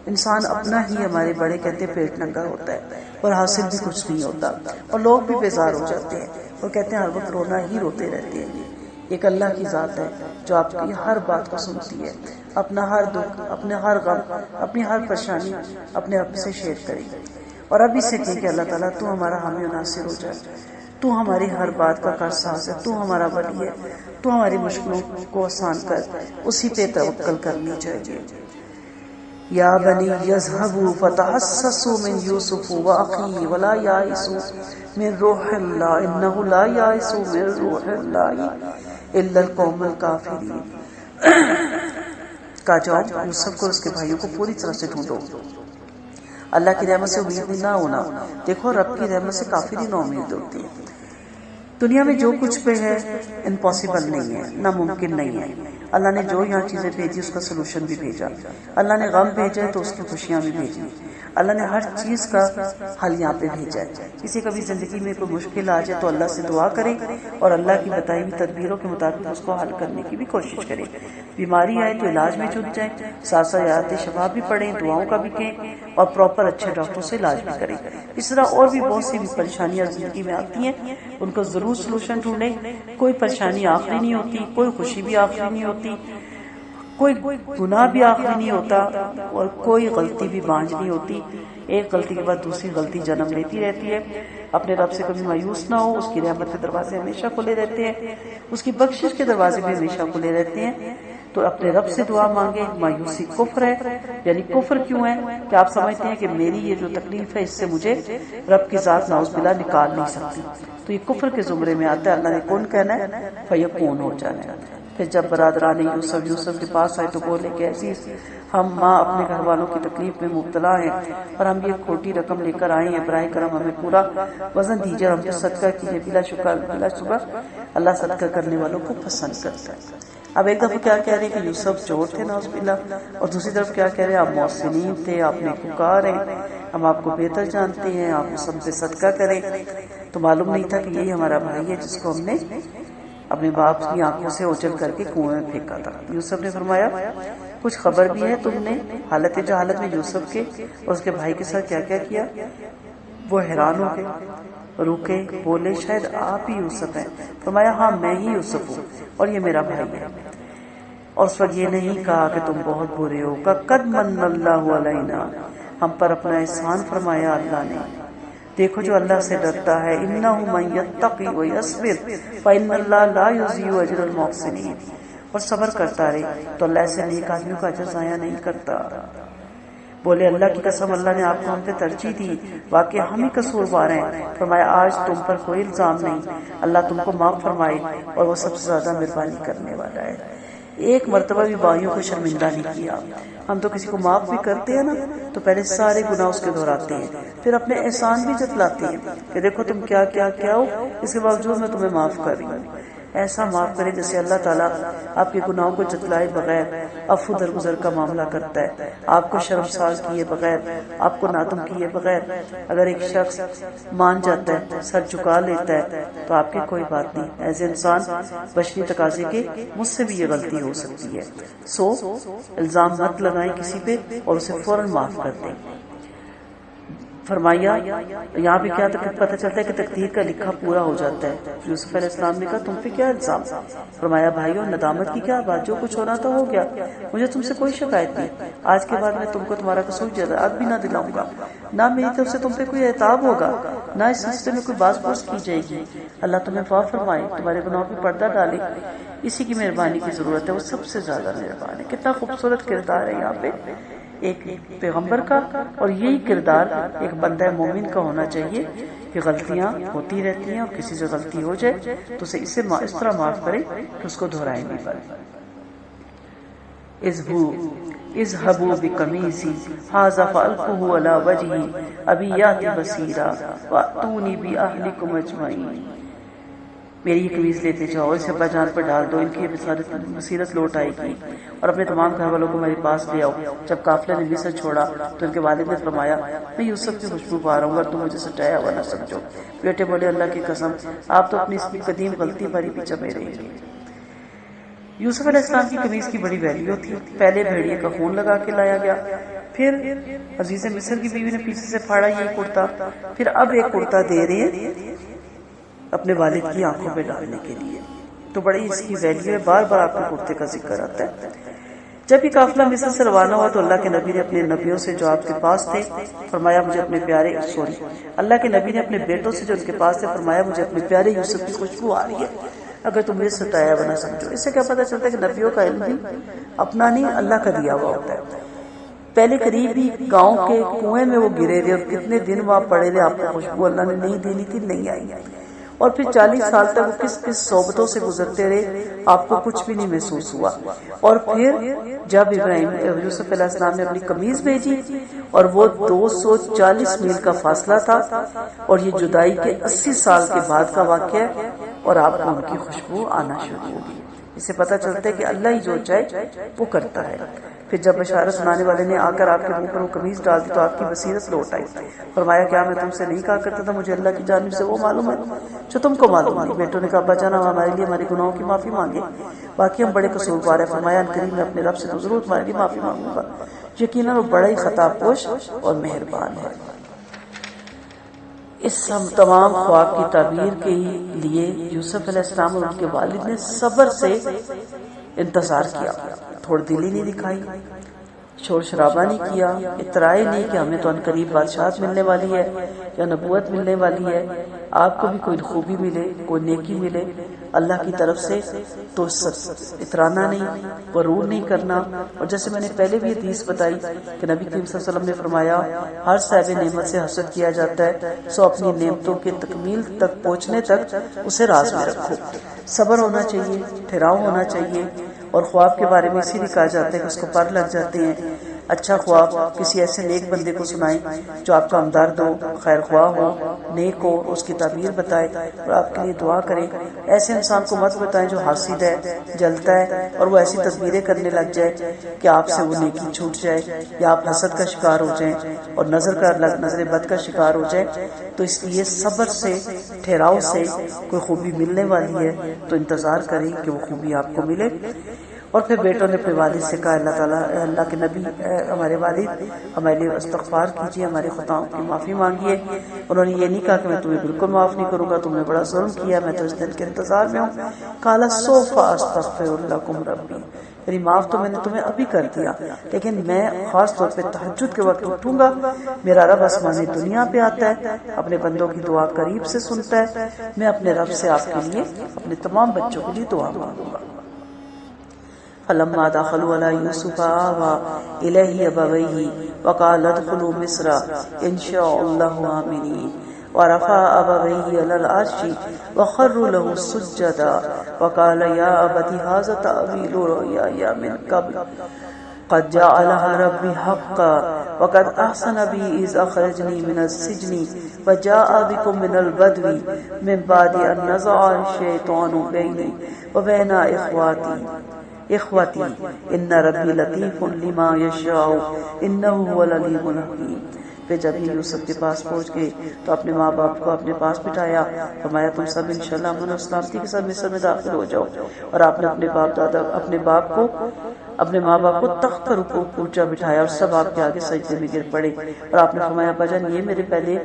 انسان اپنا ہی، ہمارے بڑے کہتے پیٹ ننگا ہوتا ہے اور حاصل بھی کچھ نہیں ہوتا، اور لوگ بھی بیزار ہو جاتے ہیں اور کہتے ہیں ہر وقت رونا ہی روتے رہتے ہیں. ایک اللہ کی ذات ہے جو آپ کی ہر بات کو سنتی ہے، اپنا ہر دکھ، اپنے ہر غم، اپنی ہر پریشانی اپنے آپ سے شیئر کرے گی. اور ابھی سے کہے کہ اللہ تعالیٰ تو ہمارا حامی و ناصر ہو جائے، تو ہماری ہر بات کا کارساز ہے، تو ہمارا ولی ہے، تو ہماری مشکلوں کو آسان کر. اسی پہ توکل کرنی چاہیے. یا بنی یذهبوا فتحسسوا من یوسف واخیہ ولا یائسوا من روح اللہ انہ لا یائس من روح اللہ الا القوم الکافرین. کہا جاؤ یوسف کو اور اس کے بھائیوں کو پوری طرح سے ڈھونڈو. اللہ کی رحمت سے امید نہ ہونا. دیکھو رب کی رحمت سے کافر ہی نا امید ہوتی ہے. دنیا میں جو کچھ پہ ہے امپاسبل نہیں ہے، ناممکن نہیں ہے. اللہ نے جو یہاں چیزیں بھیجی اس کا سلوشن بھی بھیجا. اللہ نے غم بھیجا تو اس کی خوشیاں بھی بھیجی. اللہ نے ہر چیز کا حل یہاں پہ بھیجا ہے. کسی کبھی زندگی میں کوئی مشکل آ جائے تو اللہ سے دعا کرے اور اللہ کی بتائی ہوئی تدبیروں کے مطابق اس کو حل کرنے کی بھی کوشش کرے. بیماری آئے تو علاج میں جٹ جائیں، ساتھ ساتھ یاد شفا بھی پڑھیں، دعاؤں کا بھی کہیں اور پراپر اچھے ڈاکٹروں سے علاج بھی کریں. اس طرح اور بھی بہت سی بھی پریشانیاں زندگی میں آتی ہیں، ان کو ضرور سلوشن ڈھونڈیں. کوئی پریشانی آخری نہیں ہوتی، کوئی خوشی بھی آخری نہیں ہوتی، کوئی گناہ بھی آخری نہیں ہوتا اور کوئی غلطی بھی بانج نہیں ہوتی. ایک غلطی کے بعد دوسری غلطی جنم لیتی رہتی ہے. اپنے رب سے کبھی مایوس نہ ہو. اس کی رحمت کے دروازے ہمیشہ کھلے رہتے ہیں، اس کی بخشش کے دروازے بھی ہمیشہ کھلے رہتے ہیں. تو اپنے رب سے دعا مانگے. مایوسی کفر ہے. یعنی کفر کیوں ہے کہ آپ سمجھتے ہیں کہ میری یہ جو تکلیف ہے اس سے مجھے رب کی ذات نعوذ باللہ نکال نہیں سکتی. تو یہ کفر کے زمرے میں آتا ہے. اللہ نے کون کہنا ہے، فیکون ہو جانا ہے. پھر جب برادران یوسف کے پاس آئے تو بولے کہ عزیز ہم ماں اپنے گھر والوں کی تکلیف میں مبتلا ہیں اور ہم یہ کھوٹی رقم لے کر آئے ہیں. براہ کرم ہمیں پورا وزن دیجیے، ہم تو صدقہ کیجیے. بلا شبہ اللہ صدقہ کرنے والوں کو پسند کرتا ہے. اب ایک دفعہ کیا کہہ رہے ہیں کہ یوسف چور تھے نعوذ باللہ، اور دوسری طرف کیا کہہ رہے ہیں آپ محسنین تھے، آپ نیکوکار ہیں، ہم آپ کو بہتر جانتے ہیں، آپ اس ہم پہ صدقہ کریں. تو معلوم نہیں تھا کہ یہی ہمارا بھائی ہے جس کو ہم نے اپنے باپ کی آنکھوں سے اوجھل کر کے کنویں میں پھینکا تھا. یوسف نے فرمایا کچھ خبر بھی ہے تم نے حالت جہالت میں یوسف کے اور اس کے بھائی کے ساتھ کیا کیا کیا؟ وہ حیران ہو گئے، رکے، بولے شاید آپ ہی یوسف ہیں. فرمایا ہاں میں ہی یوسف ہوں اور یہ میرا بھائی ہے. اور اس وقت یہ نہیں کہا کہ تم بہت برے ہو. قد من اللہ علینا، ہم پر اپنا احسان فرمایا اللہ نے. دیکھو جو اللہ سے ڈرتا ہے، انہ من یتقی ویصبر فإن اللہ لا یضیع اجر المحسنین، اور صبر کرتا رہے تو اللہ ایسے نیک آدمیوں کا اجر ضائع نہیں کرتا. بولے اللہ کی قسم اللہ نے آپ کو ہم پہ ترجیح دی، واقعی ہم ہی قصوروار ہیں. فرمایا آج تم پر کوئی الزام نہیں، اللہ تم کو معاف فرمائے اور وہ سب سے زیادہ مہربانی کرنے والا ہے. ایک مرتبہ بھی بھائیوں کو شرمندہ نہیں کیا. ہم تو کسی کو معاف بھی کرتے ہیں نا تو پہلے سارے گناہ اس کے دہراتے ہیں، پھر اپنے احسان بھی جتلاتے ہیں کہ دیکھو تم کیا کیا کیا ہو، اس کے باوجود میں تمہیں معاف کر رہی ہوں. ایسا معاف کرے جیسے اللہ تعالیٰ آپ کے گناہوں کو جتلائے بغیر عفو درگزر کا معاملہ کرتا ہے، آپ کو شرمسار کیے بغیر، آپ کو نادم کیے بغیر. اگر ایک شخص مان جاتا ہے، سر جھکا لیتا ہے تو آپ کی کوئی بات نہیں. ایز انسان بشری تقاضے کے مجھ سے بھی یہ غلطی ہو سکتی ہے. سو الزام مت لگائیں کسی پہ اور اسے فوراً معاف کر دیں. فرمایا یہاں بھی کیا پتہ چلتا ہے کہ تقدیر کا لکھا پورا ہو جاتا ہے. یوسف علیہ السلام نے کہا تم پہ کیا الزام؟ فرمایا بھائیو ندامت کی کیا بات، جو کچھ ہونا تھا ہو گیا، مجھے تم سے کوئی شکایت نہیں. آج کے بعد میں تم کو تمہارا قصور جزات بھی نہ دلاؤں گا، نہ میری طرف سے تم پہ کوئی اعتاب ہوگا، نہ اس سلسلے میں کوئی باز پرس کی جائے گی. اللہ تمہیں معاف فرمائے، تمہارے گناہوں پہ پردہ ڈالے، اسی کی مہربانی کی ضرورت ہے، وہ سب سے زیادہ مہربان ہے. کتنا خوبصورت کردار ہے یہاں پہ ایک پیغمبر کا، اور یہی کردار ایک بندہ مومن کا ہونا چاہیے کہ غلطیاں ہوتی رہتی ہیں اور کسی سے غلطی ہو جائے تو اسے اس طرح معاف کرے کہ اس کو دہرائے نہیں پڑے. اذهبوا بقمیصی ھذا فألقوه علی وجهی ابی یأتی بصیرا وأتونی بأہلکم اجمعین. میری یہ قمیض لیتے جاؤ، اسے ابا جان پر ڈال دو، ان کی بصیرت لوٹ آئے گی، اور اپنے تمام گھر والوں کو میرے پاس لے آؤ. جب قافلے نے مصر چھوڑا تو ان کے والد نے فرمایا میں یوسف کی خوشبو پا رہا ہوں اور تم مجھے سٹایا ہوا نہ سمجھو. بیٹے بولے اللہ کی قسم آپ تو اپنی اس قدیم غلطی پر ہی پیچھے میں رہے گے. یوسف علیہ السلام کی قمیض کی بڑی ویلیو تھی. پہلے بھیڑیے کا خون لگا کے لایا گیا، پھر عزیز مصر کی بیوی نے پیچھے سے پھاڑا یہ کرتا، پھر اب ایک کرتا دے رہے ہیں اپنے والد کی آنکھوں پہ ڈالنے کے لیے. تو بڑی اس کی ویلیو ہے، بار بار آپ کے کرتے کا ذکر آتا ہے. جب یہ قافلہ مصر سے روانہ ہوا تو اللہ کے نبی نے اپنے نبیوں سے جو آپ کے پاس تھے فرمایا مجھے اپنے پیارے اللہ کے نبی نے اپنے بیٹوں سے جو ان کے پاس تھے فرمایا مجھے اپنے پیارے یوسف کی خوشبو آ رہی ہے، اگر تم مجھے ستایا بنا سمجھو. اس سے کیا پتہ چلتا ہے کہ نبیوں کا علم بھی اپنا نہیں اللہ کا دیا ہوا ہوتا ہے. پہلے قریب ہی گاؤں کے کنویں میں وہ گرے رہے اور کتنے دن وہاں پڑے رہے، آپ کو خوشبو اللہ نے نہیں دینی تھی، نہیں آئی. اور پھر 40 سال تک وہ کس کس صحبتوں سے گزرتے رہے، آپ کو کچھ بھی نہیں محسوس ہوا. اور پھر جب یوسف علیہ السلام نے اپنی قمیض بھیجی اور وہ 240 میل کا فاصلہ تھا اور یہ جدائی کے 80 سال کے بعد کا واقعہ ہے، اور آپ کو ان کی خوشبو آنا شروع ہوگی. اس سے پتہ چلتا ہے کہ اللہ ہی جو چاہے وہ کرتا ہے. پھر جب بشارت سنانے والے نے آ کر آپ کے منہ پر وہ قمیض ڈال دی تو آپ کی بصیرت لوٹ آئی. فرمایا کیا میں تم سے نہیں کہا کرتا تھا مجھے اللہ کی جانب سے وہ معلوم ہے جو تم کو معلوم نہیں. بیٹوں نے کہا ابا جان ہمارے لیے ہمارے گناہوں کی معافی مانگے، باقی ہم بڑے قصوروار ہیں. فرمایا ان قریب میں اپنے رب سے تو ضرور تمہارے لیے معافی مانگوں گا، یقیناً وہ بڑا ہی خطا پوش اور مہربان ہے. اس تمام خواب کی تعبیر کے لیے یوسف علیہ السلام اور ان کے والد نے صبر سے انتظار کیا، تھوڑ دلی نہیں دکھائی، شور شرابہ نہیں کیا، اطراع نہیں کہ ہمیں تو عنقریب بادشاہت ملنے والی ہے یا نبوت ملنے والی ہے، آپ کو بھی کوئی خوبی ملے، کوئی نیکی ملے اللہ کی طرف سے، تو اترانا نہیں، غرور نہیں کرنا. اور جیسے میں نے پہلے بھی حدیث بتائی کہ نبی کریم صلی اللہ علیہ وسلم نے فرمایا ہر صاحب نعمت سے حسد کیا جاتا ہے، سو اپنی نعمتوں کے تکمیل تک پہنچنے تک اسے راز میں رکھو. صبر ہونا چاہیے، ٹھہراؤ ہونا چاہیے. اور خواب کے بارے میں اسی لیے کہا جاتا ہے کہ اس کو پر لگ جاتے ہیں. اچھا خواب کسی ایسے نیک بندے کو سنائیں جو آپ کا ہمدرد ہو، خیر خواہ ہو، نیک ہو، اس کی تعبیر بتائے اور آپ کے لیے دعا کرے. ایسے انسان کو مت بتائیں جو حاسد ہے، جلتا ہے اور وہ ایسی تصویریں کرنے لگ جائے کہ آپ سے وہ نیکی چھوٹ جائے یا آپ حسد کا شکار ہو جائیں اور نظر بد کا شکار ہو جائیں. تو اس لیے صبر سے، ٹھہراؤ سے کوئی خوبی ملنے والی ہے تو انتظار کریں کہ وہ خوبی آپ کو ملے. اور پھر بیٹوں نے اپنے والد سے کہا اللہ تعالیٰ، اللہ کے نبی ہمارے والد ہمارے لیے استغفار کیجیے، ہمارے خطاؤں کی معافی مانگیے. انہوں نے یہ نہیں کہا کہ میں تمہیں بالکل معاف نہیں کروں گا، تم نے بڑا ظلم کیا، میں تو اس دن کے انتظار میں ہوں. قال سوف استغفر لکم ربی، یعنی معاف تو میں نے تمہیں ابھی کر دیا، لیکن میں خاص طور پہ تہجد کے وقت اٹھوں گا. میرا رب آسمان دنیا پہ آتا ہے، اپنے بندوں کی دعا قریب سے سنتا ہے. میں اپنے رب سے آپ کے لیے، اپنے تمام بچوں کے لیے دعا مانگوں گا. فلما دخلوا على يوسف آوى إليه أبويه وقال ادخلوا مصر إن شاء الله آمنين ورفع أبويه على العرش وخروا له سجدا وقال يا أبت هذا تأويل رؤياي من قبل قد جعلها ربي حقا وقد أحسن بي إذ أخرجني من السجن وجاء بكم من البدو من بعد أن نزغ الشيطان بيني وبين اخوتی ان ربی لطیف لما یشاء انہ هو العلیم الحکیم. پھر جب یہ یوسف کے پاس پہنچ گئے تو اپنے ماں باپ کو اپنے پاس بٹھایا. فرمایا تم سب انشاءاللہ امن و سلامتی کے ساتھ مصر میں داخل ہو جاؤ. اور آپ نے اپنے باپ کو اپنے ماں باپ کو تخت پر اونچا بٹھایا اور سب آپ کے آگے سجدے میں گر پڑے، اور آپ نے فرمایا ابا جان یہ میرے پہلے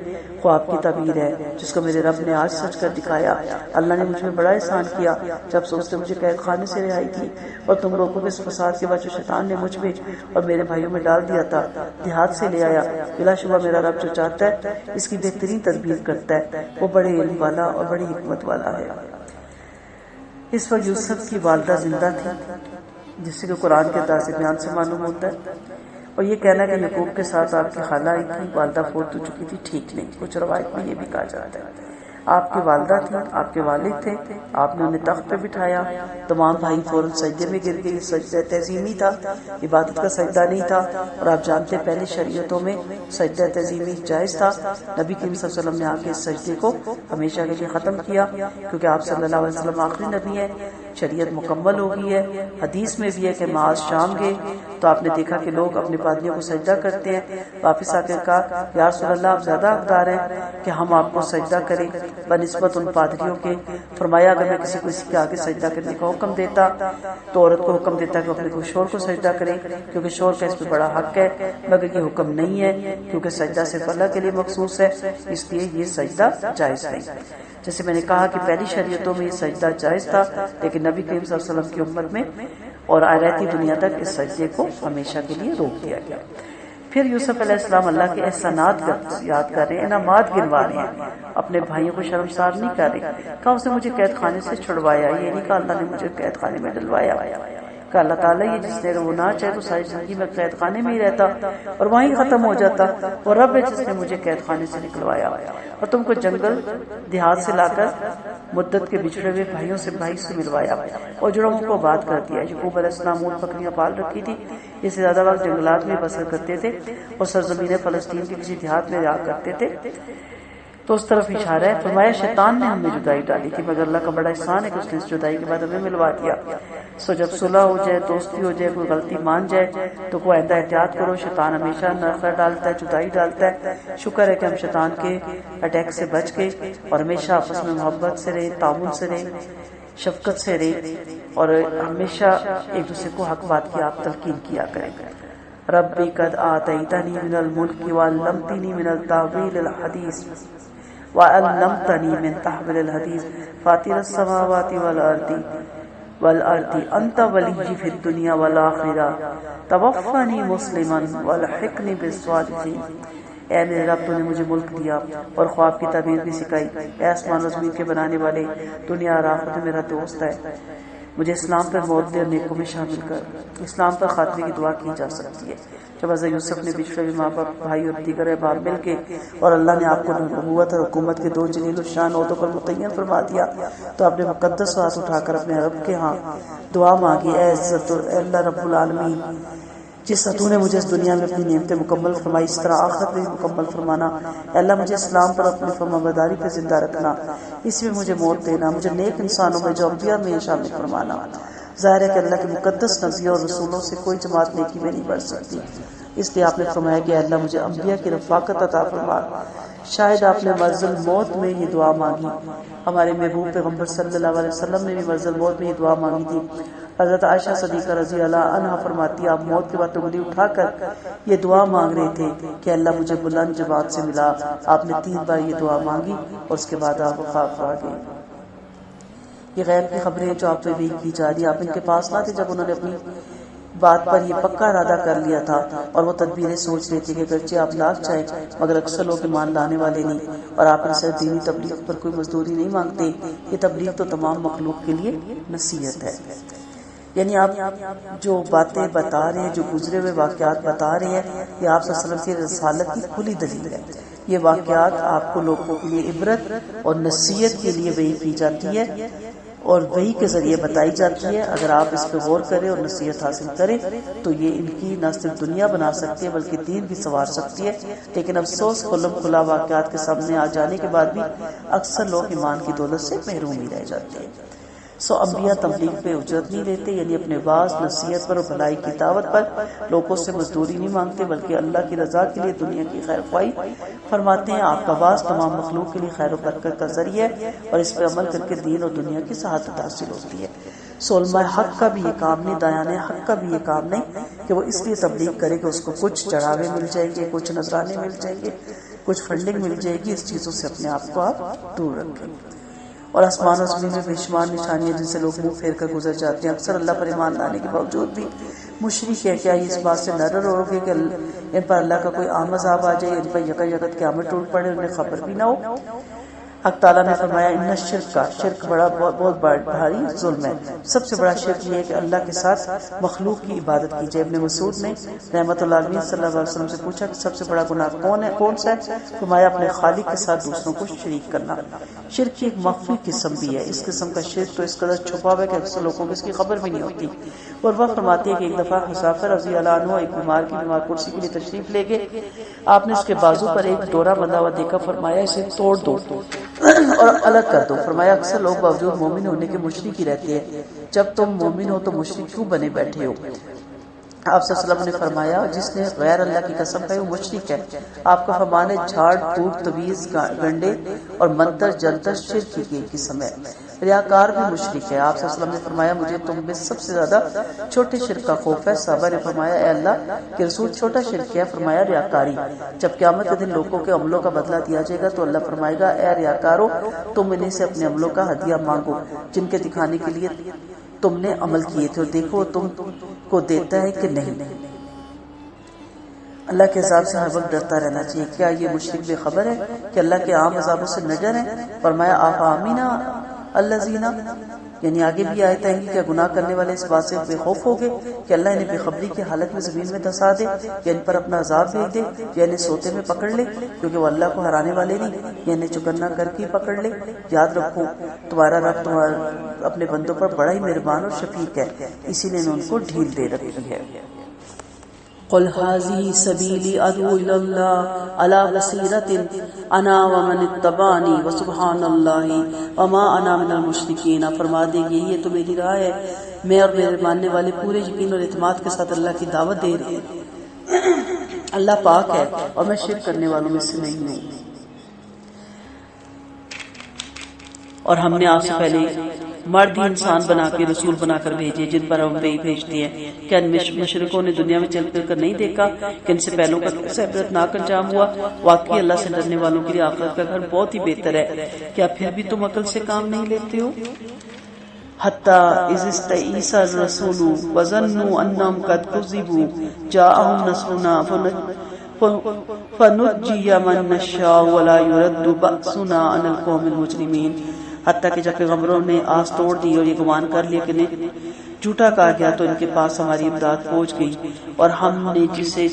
خواب کی تعبیر ہے جس کو میرے رب نے آج سچ کر دکھایا۔ اللہ نے مجھ میں بڑا احسان کیا جب سے اس نے مجھے قید خانے سے رہائی کی، اور تم لوگوں کے اس فساد کے بعد جو شیطان نے مجھ میں اور میرے بھائیوں میں ڈال دیا تھا دیہات سے لے آیا۔ بلا شبہ میرا رب جو چاہتا ہے اس کی بہترین تدبیر کرتا ہے، وہ بڑے علم والا اور بڑی حکمت والا ہے۔ اس وقت یوسف کی والدہ زندہ تھی، جس سے کہ قرآن کے انداز بیان سے معلوم ہوتا ہے، اور یہ کہنا کہ یعقوب کے ساتھ آپ کی خالہ آئی تھی، والدہ فوت ہو چکی تھی، ٹھیک نہیں۔ کچھ روایت میں یہ بھی کہا جاتا ہے آپ کی والدہ تھی، آپ کے والد تھے، آپ نے انہیں تخت پہ بٹھایا، تمام بھائی فوراً سجدے میں گر گئے۔ سجدہ تعظیمی تھا، عبادت کا سجدہ نہیں تھا، اور آپ جانتے ہیں پہلی شریعتوں میں سجدہ تعظیمی جائز تھا۔ نبی کریم صلی اللہ علیہ وسلم نے آ کے اس سجدے کو ہمیشہ کے لیے ختم کیا، کیونکہ آپ صلی اللہ علیہ وسلم آخری نبی ہیں، شریعت مکمل ہو گئی ہے۔ حدیث میں بھی ہے کہ معاذ شام گئے تو آپ نے دیکھا کہ لوگ اپنے پادریوں کو سجدہ کرتے ہیں، واپس آ کے کہا یا رسول اللہ آپ زیادہ حقدار ہیں کہ ہم آپ کو سجدہ کریں بنسبت ان پادریوں کے۔ فرمایا اگر میں کسی کو اس کے آگے سجدہ کرنے کا حکم دیتا تو عورت کو حکم دیتا کہ وہ اپنے شوہر کو سجدہ کرے، کیونکہ شوہر کا اس پہ بڑا حق ہے، مگر یہ حکم نہیں ہے کیونکہ سجدہ صرف اللہ کے لیے مخصوص ہے، اس لیے یہ سجدہ جائز نہیں۔ جیسے میں نے کہا کہ پہلی شریعتوں میں یہ سجدہ جائز تھا، لیکن نبی کریم صلی اللہ علیہ وسلم کی امت میں اور آیاتی دنیا تک اس سجدے کو ہمیشہ کے لیے روک دیا گیا۔ پھر یوسف علیہ السلام اللہ کے احسانات یاد کر رہے ہیں، انعامات گنوا رہے ہیں، اپنے بھائیوں کو شرمسار نہیں کر رہے۔ کہا اس نے مجھے قید خانے سے چھڑوایا، یہ نہیں کہا اللہ نے مجھے قید خانے میں ڈلوایا۔ کہ اللہ تعالیٰ یہ جس نے اگر وہ نہ چاہے تو ساری زندگی میں قید خانے میں ہی رہتا اور وہیں ختم ہو جاتا، اور رب ہے جس نے مجھے قید خانے سے نکلوایا اور تم کو جنگل دیہات سے لا کر مدت کے بچھڑے ہوئے بھائیوں سے بھائی سے ملوایا اور جڑوں کو آباد کر دیا۔ یعقوب علیہ السلام اونٹ بکریاں پال رکھی تھی، اس سے زیادہ وقت جنگلات میں بسر کرتے تھے اور سرزمین فلسطین کے کسی دیہات میں رہا کرتے تھے، تو اس طرف اشارہ ہے۔ فرمایا شیطان نے ہمیں جدائی ڈالی تھی، مگر اللہ کا بڑا احسان ہے کہ اس نے اس جدائی کے بعد ہمیں ملوا دیا۔ سو جب صلح ہو جائے، دوستی ہو جائے، کوئی غلطی مان جائے تو کوئی آئندہ احتیاط کرو، شیطان ہمیشہ نفرت ڈالتا ہے، جدائی ڈالتا ہے۔ شکر ہے کہ ہم شیطان کے اٹیک سے بچ گئے اور ہمیشہ آپس میں محبت سے رہے، تعاون سے رہے، شفقت سے رہے، اور ہمیشہ ایک دوسرے کو حق بات کی آپ تلقین کیا کریں۔ ربی قد آتیتنی من الملک وعلمتنی من التاویل الحدیث وعلمتنی من تحویل الحدیث فاطر السماوات والارض انت ولی فی الدنیا والآخرہ توفنی مسلما والحقنی بالصالحین۔ اے میرے رب تو نے مجھے ملک دیا اور خواب کی تعبیر بھی سکھائی، اے آسمان و زمین کے بنانے والے، دنیا اور آخرت میں میرا دوست ہے، مجھے اسلام پر موت دے اور نیکوں میں شامل کر۔ اسلام پر خاتمے کی دعا کی جا سکتی ہے۔ جب حضرت یوسف نے بچھڑے ہوئے ماں باپ، بھائی اور دیگر احباب مل کے اور اللہ نے آپ کو نبوت اور حکومت کے دو جلیل الشان عہدوں پر متعین فرما دیا تو آپ نے مقدس ہاتھ اٹھا کر اپنے رب کے ہاں دعا مانگی، اے عزت اے اللہ رب العالمین، جس طرح تو نے مجھے اس دنیا میں اپنی نعمتیں مکمل فرمائی اس طرح آخرت میں مکمل فرمانا۔ اے اللہ مجھے اسلام پر اپنی فرمانبرداری پہ زندہ رکھنا، اس میں مجھے موت دینا، مجھے نیک انسانوں میں جو انبیاء میں شامل فرمانا۔ ظاہر ہے کہ اللہ کے مقدس نبیوں اور رسولوں سے کوئی جماعت نیکی میں نہیں بڑھ سکتی، اس لیے آپ نے فرمایا کہ اللہ مجھے انبیاء کی رفاقت عطا فرما۔ شاید آپ نے مرض الموت میں یہ دعا مانگی، ہمارے محبوب پیغمبر صلی اللہ علیہ وسلم نے بھی مرض الموت میں یہ دعا مانگی تھی۔ حضرت عائشہ صدیقہ رضی اللہ عنہا فرماتی آپ موت کے بعد انگلی اٹھا کر یہ دعا مانگ رہے تھے کہ اللہ مجھے بلند جماعت سے ملا۔ آپ نے 3 بار یہ دعا مانگی اور اس کے بعد آپ وفات پا گئے۔ یہ غیب کی خبریں جو آپ پہ بھی کی جا رہی، آپ ان کے پاس نہ تھے جب انہوں نے اپنی بات پر یہ پکا ارادہ کر لیا تھا اور وہ تدبیریں سوچ رہے تھے کہ اگرچہ آپ لاکھ چاہیں مگر اکثر لوگ ایمان لانے والے نہیں، اور آپ ان سے دینی تبلیغ پر کوئی مزدوری نہیں مانگتے۔ یہ تبلیغ تو تمام مخلوق کے لیے نصیحت ہے، یعنی آپ جو باتیں بتا رہے ہیں، جو گزرے ہوئے واقعات بتا رہے ہیں، یہ آپ صلی اللہ علیہ وسلم کی رسالت کی کھلی دلیل ہے۔ یہ واقعات آپ کو لوگوں کے لیے عبرت اور نصیحت کے لیے وحی کی جاتی ہے اور وحی کے ذریعے بتائی جاتی ہے۔ اگر آپ اس پہ غور کریں اور نصیحت حاصل کریں تو یہ ان کی نہ صرف دنیا بنا سکتی ہے بلکہ دین بھی سنوار سکتی ہے۔ لیکن افسوس کھلم کھلا واقعات کے سامنے آ جانے کے بعد بھی اکثر لوگ ایمان کی دولت سے محروم ہی رہ جاتے ہیں۔ سو انبیاء تبلیغ پہ اجرت نہیں لیتے، یعنی اپنے واعظ، نصیحت پر اور بھلائی کی دعوت پر لوگوں سے مزدوری نہیں مانگتے، بلکہ اللہ کی رضا کے لیے دنیا کی خیر خواہی فرماتے ہیں۔ آپ کا واعظ تمام مخلوق کے لیے خیر و برکت کا ذریعہ ہے اور اس پہ عمل کر کے دین اور دنیا کی سعادت حاصل ہوتی ہے۔ علماء حق کا بھی یہ کام نہیں، دایان حق کا بھی یہ کام نہیں کہ وہ اس لیے تبلیغ کرے کہ اس کو کچھ چڑھاوے مل جائیں گے، کچھ نذرانے مل جائیں گے، کچھ فنڈنگ مل جائے گی۔ اس چیزوں سے اپنے آپ کو آپ دور رکھیں۔ اور آسمان و زمین میں بے شمار نشانیاں جن سے لوگ منہ پھیر کر گزر جاتے ہیں، اکثر اللہ پر ایمان لانے کے باوجود بھی مشرک ہے۔ کیا یہ اس بات سے نہ ڈرو گے کہ ان پر اللہ کا کوئی عام عذاب آ جائے، ان پر یکایک قیامت ٹوٹ پڑے، انہیں خبر بھی نہ ہو؟ حق تعالیٰ نے فرمایا ان شرک بڑا بہت بھاری ظلم ہے۔ سب سے بڑا شرک یہ ہے کہ اللہ کے ساتھ مخلوق کی عبادت کی جائے۔ ابن مسعود نے رحمت اللہ علیہ صلی اللہ علیہ وسلم سے پوچھا کہ سب سے بڑا گناہ کون سا ہے؟ فرمایا اپنے خالق کے ساتھ دوسروں کو شریک کرنا۔ شرک کی ایک مخفی قسم بھی ہے۔ اس قسم کا شرک تو اس قدر چھپا ہوا ہے کہ اکثر لوگوں کو اس کی خبر بھی نہیں ہوتی۔ اور وہ فرماتے ہیں کہ ایک دفعہ حذیفہ رضی اللہ عنہ ایک بیمار کرسی کے لیے تشریف لے گئے۔ آپ نے اس کے بازو پر ایک ڈورا بندھا ہوا دیکھا، فرمایا اسے توڑ دو اور الگ کر دو۔ فرمایا اکثر لوگ باوجود مومن ہونے کے مشرک ہی رہتے ہیں، جب تم مومن ہو تو مشرک کیوں بنے بیٹھے ہو؟ آپ صلی اللہ علیہ وسلم نے فرمایا جس نے غیر اللہ کی قسم کھائی وہ مشرک ہے۔ آپ کا فرمان ہے جھاڑ پھوک، تویز، گنڈے اور منتر جنتر شرک کی ایک قسم ہے۔ ریاکار بھی مشرک ہے۔ آپ صلی اللہ علیہ وسلم نے فرمایا مجھے تم میں سب سے زیادہ چھوٹے شرک کا خوف ہے۔ صحابہ نے فرمایا اے اللہ کے رسول چھوٹا شرک ہے؟ فرمایا ریاکاری۔ جب قیامت کے دن لوگوں کے عملوں کا بدلہ دیا جائے گا تو اللہ فرمائے گا اے ریاکارو تم انہیں سے اپنے عملوں کا ہدیہ مانگو جن کے دکھانے کے لیے تم نے عمل کیے تھے، اور دیکھو تم کو دیتا ہے کہ نہیں۔ اللہ کے عذاب سے ہر وقت ڈرتا رہنا چاہیے۔ کیا یہ مشرک بے خبر ہے کہ اللہ کے عام عذابوں سے نہ ڈریں؟ فرمایا آمینہ الذین، یعنی آگے بھی آیت آئیں گی کیا گناہ کرنے والے اس بات سے بے خوف ہو گئے کہ اللہ انہیں بے خبری کی حالت میں زمین میں دھسا دے یا ان پر اپنا عذاب بھیج دے یا انہیں سوتے میں پکڑ لے، کیونکہ وہ اللہ کو ہرانے والے نہیں، یا انہیں چکنا کر کے پکڑ لے۔ یاد رکھو تمہارا رب اپنے بندوں پر بڑا ہی مہربان اور شفیق ہے، اسی لیے ان کو ڈھیل دے رکھی ہے۔ قل هذه سبیلی ادعو الی اللہ علی بصیرۃ انا ومن اتبعنی وسبحان اللہ وما انا من المشرکین۔ فرما دے گی یہ تو میری راہ ہے، میں اور میرے ماننے والے پورے یقین اور اعتماد کے ساتھ اللہ کی دعوت دے رہے ہیں۔ اللہ پاک ہے اور میں شرک کرنے والوں میں سے نہیں ہوں۔ اور ہم نے آپ سے پہلے مرد ہی انسان بنا کے رسول بنا کر بھیجے جن پر ہم وہی بھیجتے ہیں۔ کیا مشرکوں نے دنیا میں چل پھر کر نہیں دیکھا کہ ان سے پہلوں کا کیسا عبرتناک انجام ہوا؟ واقعی اللہ سے ڈرنے والوں کے لیے آخرت کا گھر بہت ہی بہتر ہے۔ کیا پھر بھی تم عقل سے کام نہیں لیتے ہو؟ حتیٰ اذ استیئس الرسول وظنوا انہم قد کذبوا جاءہم نصرنا فنجی من نشاء ولا يرد بأسنا عن القوم المجرمین۔ حتیٰ کہ جب پیغمبروں نے آس توڑ دی اور یہ گمان کر لیا کہ جھوٹا کہا گیا تو ان کے پاس ہماری امداد پہنچ گئی، اور ہم نے جسے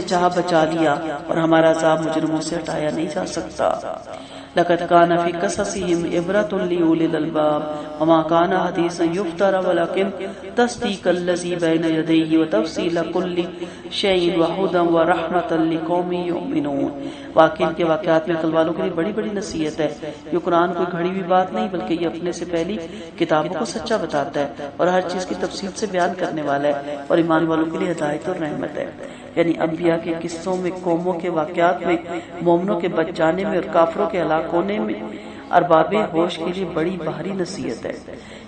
چاہا بچا لیا، اور ہمارا عذاب مجرموں سے ہٹایا نہیں جا سکتا۔ لقد كان في قصصهم عبرة لأولي الألباب وما كان حديثا يفترى ولكن تصديق الذي بين يديه وتفصيل كل شيء وهدى ورحمة لقوم يؤمنون۔ واقعی کے واقعات میں عقل والوں کے لیے بڑی بڑی نصیحت ہے۔ یہ قرآن کوئی گھڑی ہوئی بات نہیں بلکہ یہ اپنے سے پہلی کتابوں کو سچا بتاتا ہے اور ہر چیز کی تفصیل سے بیان کرنے والا ہے، اور ایمان والوں کے لیے ہدایت اور رحمت ہے۔ یعنی انبیاء کے قصوں میں، قوموں کے واقعات میں، مومنوں کے بچ جانے میں اور کافروں کے ہلاک ہونے میں ارباب ہوش کے لیے بڑی بھاری نصیحت ہے۔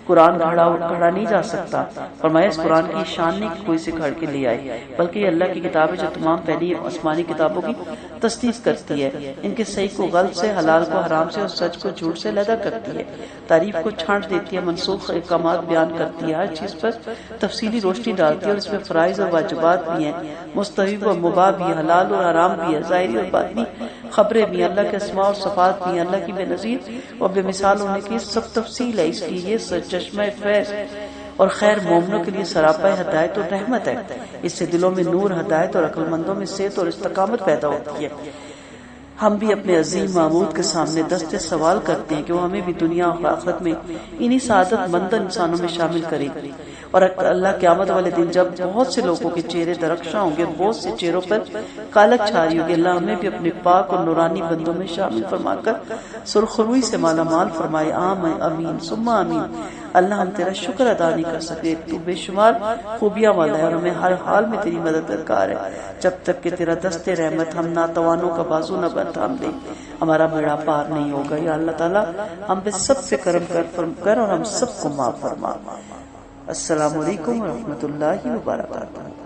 قرآن گھڑا نہیں جا سکتا۔ فرمایا اس قرآن کی شان نہیں کہ کوئی سے گھڑ کے لے آئے، بلکہ یہ اللہ کی کتاب ہے جو تمام پہلی آسمانی کتابوں کی تصدیق کرتی ہے، ان کے صحیح کو غلط سے، حلال کو حرام سے اور سچ کو جھوٹ سے علیحدہ کرتی ہے، تعریف کو چھانٹ دیتی ہے، منسوخ احکامات بیان کرتی ہے، ہر چیز پر تفصیلی روشنی ڈالتی ہے، اور اس میں فرائض اور واجبات بھی ہیں، مستحب اور مباح بھی، حلال اور حرام بھی ہے، ظاہری اور باطنی خبریں بھی، اللہ کے اسماء اور صفات بھی ہیں، اللہ کی بے نظیر اور بے مثال ہونے کی سب تفصیل ہے۔ اس لیے یہ چشمہ فیض اور خیر مومنوں کے لیے سراپا ہدایت اور رحمت ہے۔ اس سے دلوں میں نور، ہدایت اور عقل مندوں میں صحت اور استقامت پیدا ہوتی ہے۔ ہم بھی اپنے عظیم معبود کے سامنے دست سوال کرتے ہیں کہ وہ ہمیں بھی دنیا اور آخرت میں انہی سعادت مند انسانوں میں شامل کرے، اور اللہ قیامت والے دن جب بہت سے لوگوں کے چہرے درخشاں ہوں گے، بہت سے چہروں پر کالک چھاری ہوگی، اللہ ہمیں بھی اپنے پاک اور نورانی بندوں میں شامل فرما کر سرخروئی سے مالا مال فرمائے، آمین ثم آمین۔ اللہ ہم تیرا شکر ادا نہیں کر سکتے، تو بے شمار خوبیاں والا ہے اور ہمیں ہر حال میں تیری مدد درکار ہے، جب تک کہ تیرا دست رحمت ہم ناتوانوں کا بازو نہ تھام دے، ہمارا بیڑا پار نہیں ہوگا۔ یا اللہ تعالیٰ ہم پہ سب سے کرم کر اور ہم سب کو معاف فرما۔ السلام علیکم ورحمۃ اللہ وبرکاتہ۔